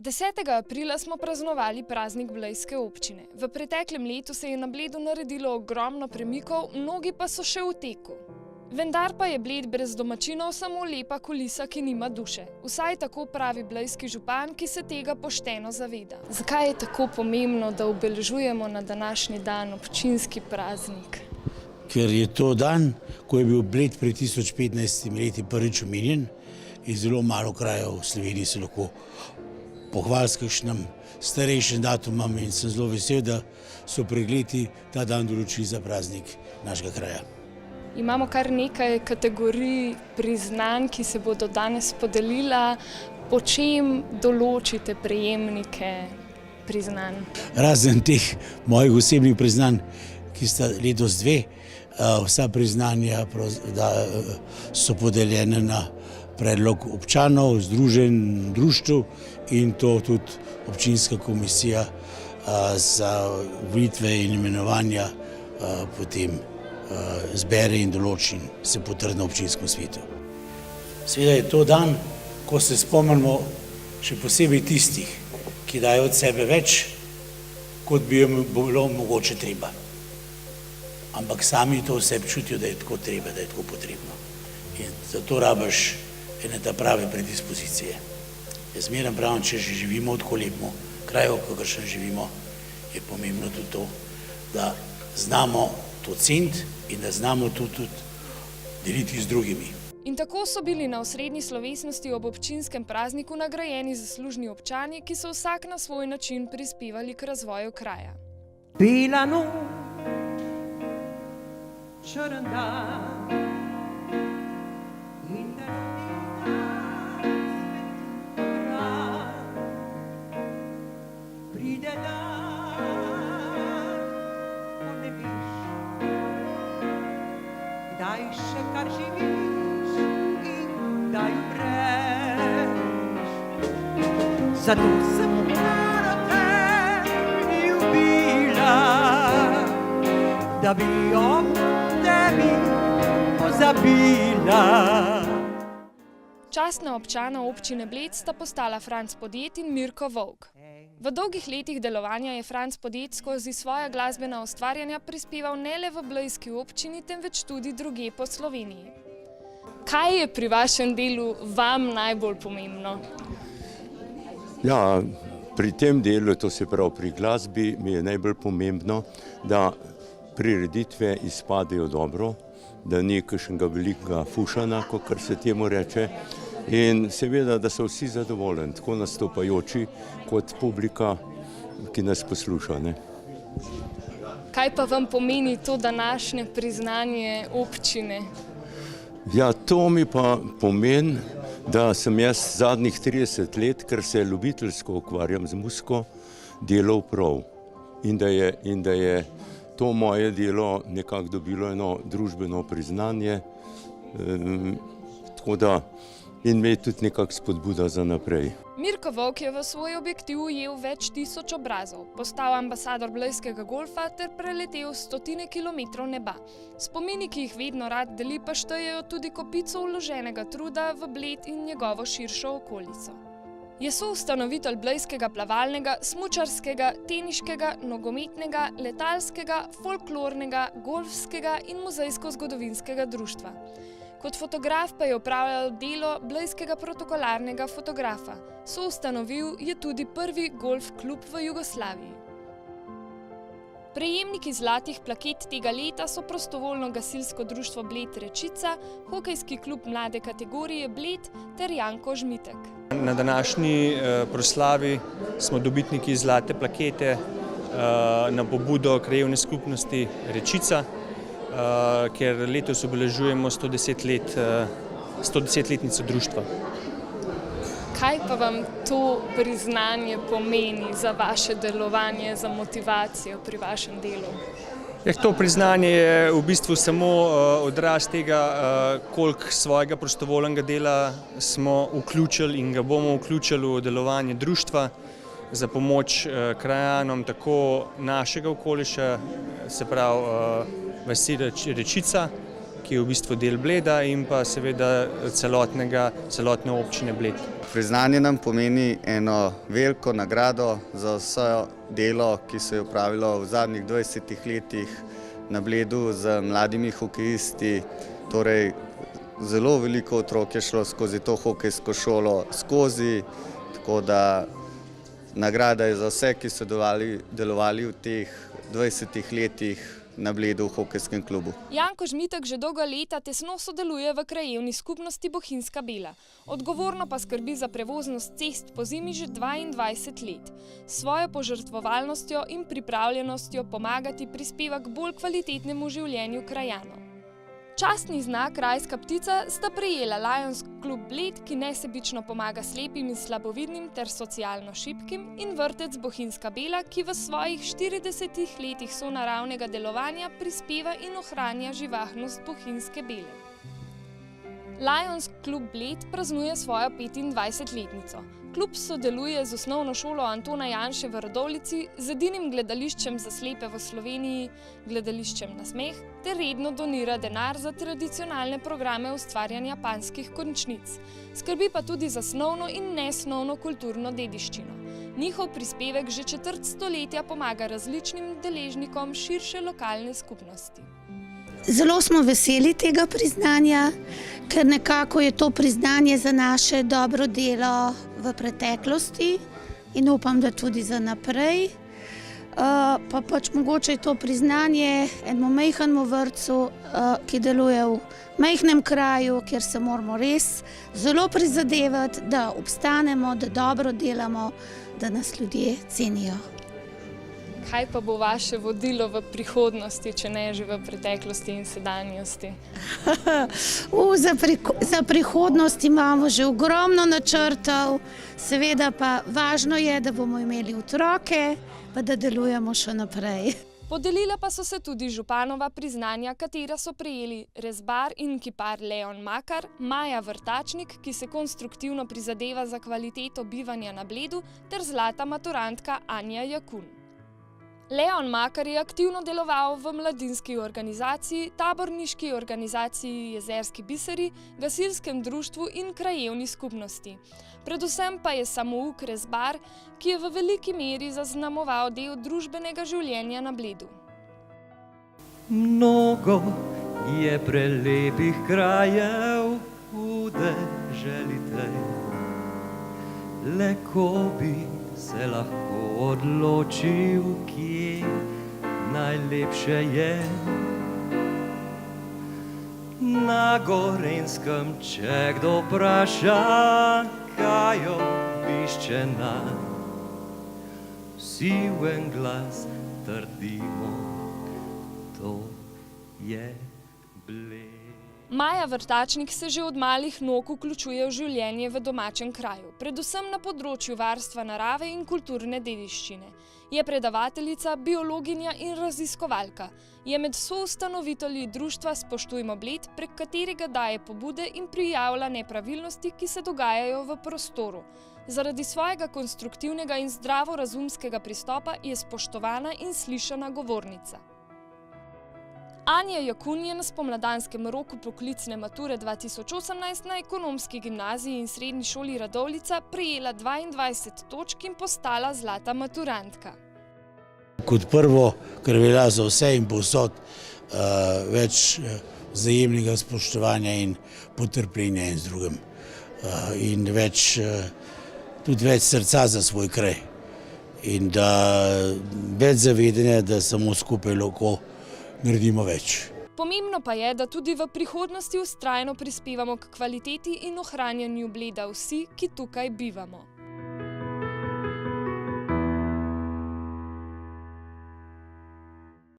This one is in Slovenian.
10. aprila smo praznovali praznik blejske občine. V preteklem letu se je na Bledu naredilo ogromno premikov, mnogi pa so še v teku. Vendar pa je Bled brez domačinov samo lepa kulisa, ki nima duše. Vsaj tako pravi blejski župan, ki se tega pošteno zaveda. Zakaj je tako pomembno, da obeležujemo na današnji dan občinski praznik? Ker je to dan, ko je bil Bled pred 1015 leti prvič omenjen in zelo malo krajev v Sloveniji se lahko pohvali s kakšnim starejšim datumom in sem zelo vesel, da so pred leti ta dan določili za praznik našega kraja. Imamo kar nekaj kategorij priznanj, ki se bodo danes podelila. Po čem določite prejemnike priznanj? Razen teh mojih osebnih priznanj, ki sta letos dve, vsa priznanja so podeljene na predlog občanov, združenj, društev in to tudi občinska komisija za volitve in imenovanja potem zbere in določi in se potrdi na občinskem svetu. Seveda je to dan, ko se spomnimo še posebej tistih, ki dajo od sebe več, kot bi jim bilo mogoče treba. Ampak sami to vse čutijo, da je tako treba, da je tako potrebno. In zato rabiš ene ta prave predispozicije. Jaz zmeraj pravim, če že živimo v tako lepem kraju, kakršnem živimo, je pomembno tudi to, da znamo to ceniti in da znamo to tudi deliti z drugimi. In tako so bili na osrednji slovesnosti ob občinskem prazniku nagrajeni zaslužni občani, ki so vsak na svoj način prispevali k razvoju kraja. Bela noč, črn dan in pride dan, ko ne veš, kdaj še kar živiš in kdaj umreš. Zato sem rada te ljubila, da bi ob tebi pozabila. Častna občana občine Bled sta postala Franc Podjed in Mirko Vovk. V dolgih letih delovanja je Franc Podjed skozi svoja glasbena ustvarjanja prispeval ne le v blejski občini, temveč tudi drugje po Sloveniji. Kaj je pri vašem delu vam najbolj pomembno? Ja, pri tem delu, to se pravi pri glasbi, mi je najbolj pomembno, da prireditve izpadejo dobro, da ni kakšnega velikega fušana, kakor se temu reče, in seveda, da so vsi zadovoljni, tako nastopajoči kot publika, ki nas posluša. Kaj pa vam pomeni to današnje priznanje občine? Ja, to mi pa pomeni, da sem jaz zadnjih 30 let, ker se ljubiteljsko ukvarjam z muziko, delal prav. In da je to moje delo nekako dobilo eno družbeno priznanje, tako da in me je tudi nekako spodbuda za naprej. Mirko Vovk je v svoj objektiv ujel več tisoč obrazov, postal ambasador blejskega golfa ter preletel stotine kilometrov neba. Spomini, ki jih vedno rad deli, pa štejejo tudi kopico vloženega truda v Bled in njegovo širšo okolico. Je soustanovitelj blejskega plavalnega, smučarskega, teniškega, nogometnega, letalskega, folklornega, golfskega in muzejsko-zgodovinskega društva. Kot fotograf pa je opravljal delo blejskega protokolarnega fotografa. Soustanovil je tudi prvi golf klub v Jugoslaviji. Prejemniki zlatih plaket tega leta so prostovoljno gasilsko društvo Bled Rečica, hokejski klub mlade kategorije Bled ter Janko Žmitek. Na današnji proslavi smo dobitniki zlate plakete na pobudo krajevne skupnosti Rečica, ker letos obeležujemo 110-letnico društva. Kaj pa vam to priznanje pomeni za vaše delovanje, za motivacijo pri vašem delu? To priznanje je v bistvu samo odraz tega, koliko svojega prostovoljnega dela smo vključili in ga bomo vključili v delovanje društva za pomoč krajanom tako našega okoliša, se pravi vasi Rečica, ki je v bistvu del Bleda, in pa seveda celotne občine Bled. Priznanje nam pomeni eno veliko nagrado za vse delo, ki se je opravilo v zadnjih 20 letih na Bledu z mladimi hokejisti. Torej, zelo veliko otrok je šlo skozi to hokejsko šolo tako da nagrada je za vse, ki so delovali v teh 20 letih na Bledu v hokejskem klubu. Janko Žmitek že dolga leta tesno sodeluje v krajevni skupnosti Bohinjska Bela. Odgovorno pa skrbi za prevoznost cest pozimi že 22 let. S svojo požrtvovalnostjo in pripravljenostjo pomagati prispeva k bolj kvalitetnemu življenju krajanov. Častni znak Rajska ptica sta prejela Lions klub Bled, ki nesebično pomaga slepim in slabovidnim ter socialno šibkim, in vrtec Bohinjska Bela, ki v svojih 40 letih sonaravnega delovanja prispeva in ohranja živahnost Bohinjske Bele. Lions klub Bled praznuje svojo 25-letnico. Klub sodeluje z osnovno šolo Antona Janše v Radovljici, z edinim gledališčem za slepe v Sloveniji, gledališčem Nasmeh, ter redno donira denar za tradicionalne programe ustvarjanja panjskih končnic. Skrbi pa tudi za snovno in nesnovno kulturno dediščino. Njihov prispevek že četrt stoletja pomaga različnim deležnikom širše lokalne skupnosti. Zelo smo veseli tega priznanja, ker nekako je to priznanje za naše dobro delo v preteklosti in upam, da tudi za naprej. Pa pač mogoče je to priznanje enemu majhnemu vrtcu, ki deluje v majhnem kraju, kjer se moramo res zelo prizadevati, da obstanemo, da dobro delamo, da nas ljudje cenijo. Kaj pa bo vaše vodilo v prihodnosti, če ne že v preteklosti in sedanjosti? Za prihodnost imamo že ogromno načrtov, seveda pa važno je, da bomo imeli otroke, pa da delujemo še naprej. Podelila pa so se tudi županova priznanja, katera so prejeli rezbar in kipar Leon Makar, Maja Vrtačnik, ki se konstruktivno prizadeva za kvaliteto bivanja na Bledu, ter zlata maturantka Anja Jakun. Leon Makar je aktivno deloval v mladinski organizaciji, taborniški organizaciji Jezerski biseri, gasilskem društvu in krajevni skupnosti. Predvsem pa je samouk rezbar, ki je v veliki meri zaznamoval del družbenega življenja na Bledu. Mnogo je prelepih krajev v deželi tej, le ko bi se lahko odločil, kje najlepše je. Na Gorenjskem, če kdo vpraša, kaj obišče nas, vsi v en glas trdimo, to je Bled. Maja Vrtačnik se že od malih nog vključuje v življenje v domačem kraju, predvsem na področju varstva narave in kulturne dediščine. Je predavateljica, biologinja in raziskovalka. Je med soustanovitelji društva Spoštujmo Bled, prek katerega daje pobude in prijavlja nepravilnosti, ki se dogajajo v prostoru. Zaradi svojega konstruktivnega in zdravorazumskega pristopa je spoštovana in slišana govornica. Anja Jakun je na spomladanskem roku poklicne mature 2018 na Ekonomski gimnaziji in srednji šoli Radovljica prejela 22 točk in postala zlata maturantka. Kot prvo, kar velja za vse in povsod, več vzajemnega spoštovanja in potrpljenja en z drugim. In tudi več srca za svoj kraj. In več zavedanja, da samo skupaj lahko naredimo več. Pomembno pa je, da tudi v prihodnosti vztrajno prispevamo k kvaliteti in ohranjanju Bleda vsi, ki tukaj bivamo.